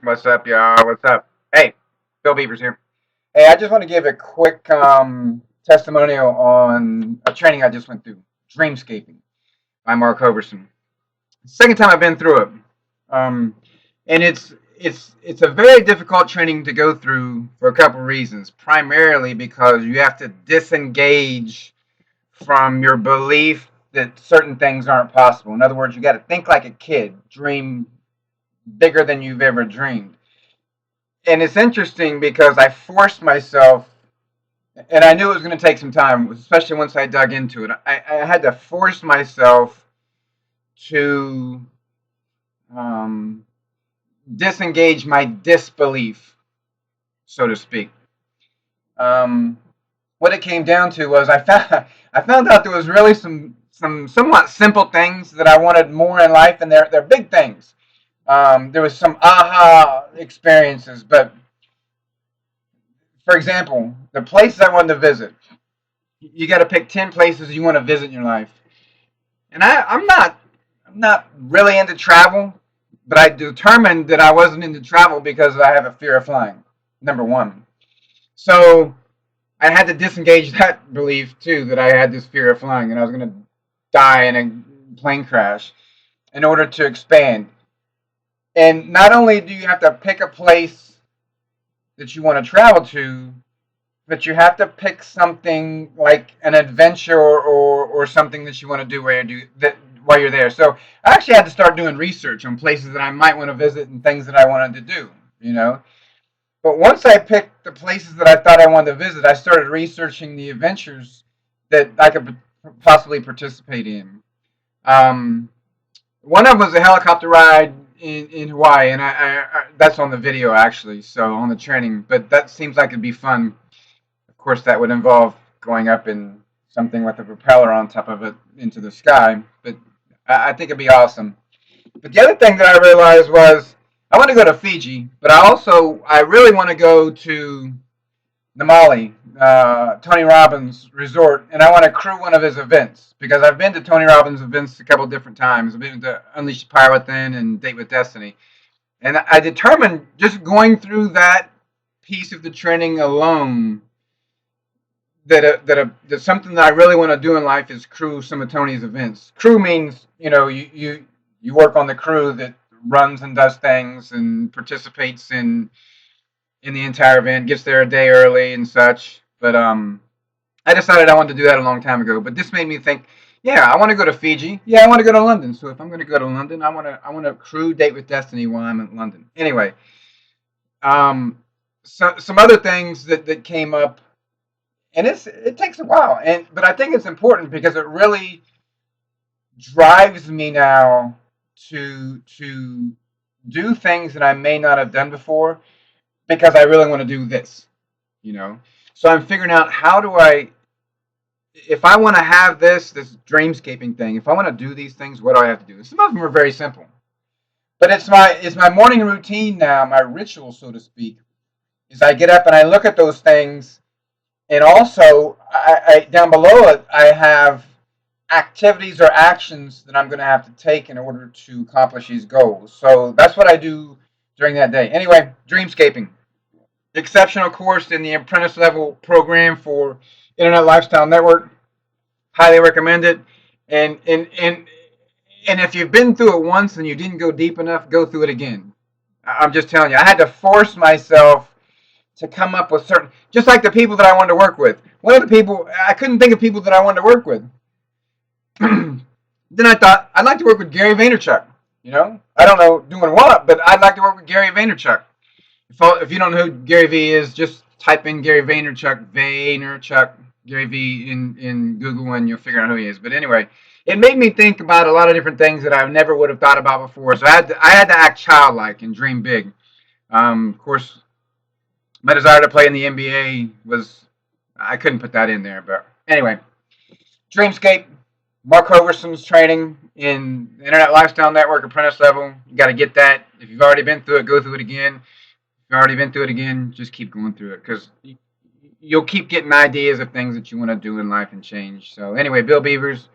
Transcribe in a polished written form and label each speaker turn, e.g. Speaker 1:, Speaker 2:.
Speaker 1: What's up, y'all? What's up? Hey, Bill Beavers here. Hey, I just want to give a quick testimonial on a training I just went through, Dreamscaping by Mark Hoverson. Second time I've been through it, um, and it's a very difficult training to go through for a couple of reasons. Primarily because you have to disengage from your belief that certain things aren't possible. In other words, you got to think like a kid, dream bigger than you've ever dreamed. And it's interesting because I forced myself, and I knew it was going to take some time, especially once I dug into it. I had to force myself to um, disengage my disbelief, so to speak. Um, what it came down to was I found out there was really some somewhat simple things that I wanted more in life, and they're big things. There was some aha experiences, but for example, the places I wanted to visit. You got to pick 10 places you want to visit in your life. And I'm not really into travel, but I determined that I wasn't into travel because I have a fear of flying. Number one. So I had to disengage that belief too, that I had this fear of flying and I was going to die in a plane crash in order to expand. And not only do you have to pick a place that you want to travel to, but you have to pick something like an adventure or something that you want to do while you're there. So I actually had to start doing research on places that I might want to visit and things that I wanted to do, you know. But once I picked the places that I thought I wanted to visit, I started researching the adventures that I could possibly participate in. Um, One of them was a helicopter ride in Hawaii, and I that's on the video actually, so on the training. But that seems like it'd be fun. Of course, that would involve going up in something with a propeller on top of it into the sky, but I think it'd be awesome. But the other thing that I realized was I want to go to Fiji, but I really want to go to Namali, Tony Robbins Resort, and I want to crew one of his events because I've been to Tony Robbins events a couple different times. I've been to Unleash the Power Within and Date with Destiny, and I determined just going through that piece of the training alone that something that I really want to do in life is crew some of Tony's events. Crew means you work on the crew that runs and does things and participates in the entire event, gets there a day early and such. But I decided I wanted to do that a long time ago. But this made me think, yeah, I want to go to Fiji. Yeah, I want to go to London. So if I'm going to go to London, I want to crew Date with Destiny while I'm in London. Anyway, um, some other things that came up, and it takes a while, but I think it's important because it really drives me now to do things that I may not have done before because I really want to do this, you know. So I'm figuring out how do if I want to have this dreamscaping thing, if I want to do these things, what do I have to do? Some of them are very simple, but it's my morning routine now, my ritual, so to speak. Is I get up and I look at those things, and also I down below it I have activities or actions that I'm going to have to take in order to accomplish these goals. So that's what I do during that day. Anyway, dreamscaping, exceptional course in the Apprentice Level program for Internet Lifestyle Network. Highly recommend it. And if you've been through it once and you didn't go deep enough, go through it again. I'm just telling you, I had to force myself to come up with certain, just like the people that I wanted to work with. One of the people, I couldn't think of people that I wanted to work with. Then I thought I'd like to work with Gary Vaynerchuk. I don't know doing what, but I'd like to work with Gary Vaynerchuk. If you don't know who Gary V is, just type in Gary Vaynerchuk, Gary V in Google, and you'll figure out who he is. But anyway, it made me think about a lot of different things that I never would have thought about before. So I had to act childlike and dream big. Of course, my desire to play in the NBA was, I couldn't put that in there. But anyway, Dreamscape, Mark Hoverson's training in the Internet Lifestyle Network, Apprentice Level. You got to get that. If you've already been through it, go through it again. If you've already been through it again, just keep going through it because you'll keep getting ideas of things that you want to do in life and change. So anyway, Bill Beavers,